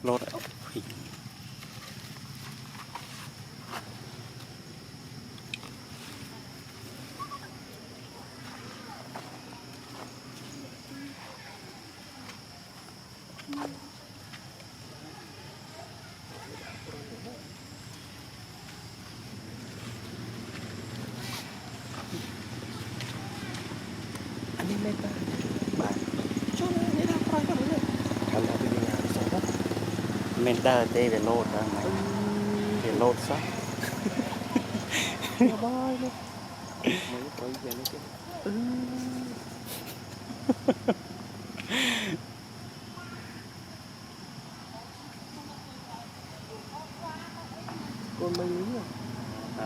รถอันนี้ไม่ได้บาทช่วงนี้ทำอะไรกันเนี่ยทำมาเป็นงานสอง เมนเตอร์เต้เวโรดนะไหมเวโรดซะ สบายเลยมันปล่อยอย่างนี้กันcon mấy miếng rồi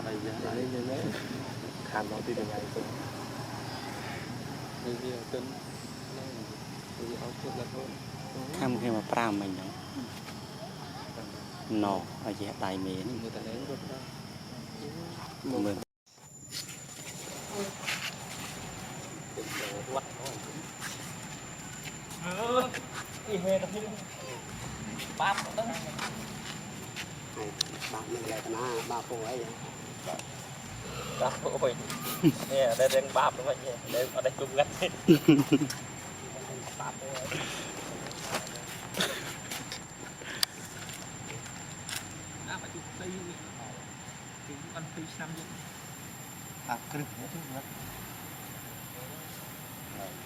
lại lên lên đấy khám nó thì được ngày rồi bây giờ cân bây giờ áo chút là thôi ทำให้มาปรามมันเนาะนอไอ้แย่ตายเมน người ta lấy rất là เมือง วัดอีเมลที่ปั๊บต้องปั๊บมันอะไรกันนะปั๊บโอ้ยปั๊บโอ้ยเนี่ยได้เรื่องปั๊บด้วยเนี่ยได้เอาได้จุ่มกันปั๊บโอ้ยน่าไปจุดตีถึงวันที่ซ้ำยังปั๊บกรึบเนี่ยทุกวัน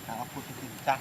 ถ้าเอาพูดถึงจัก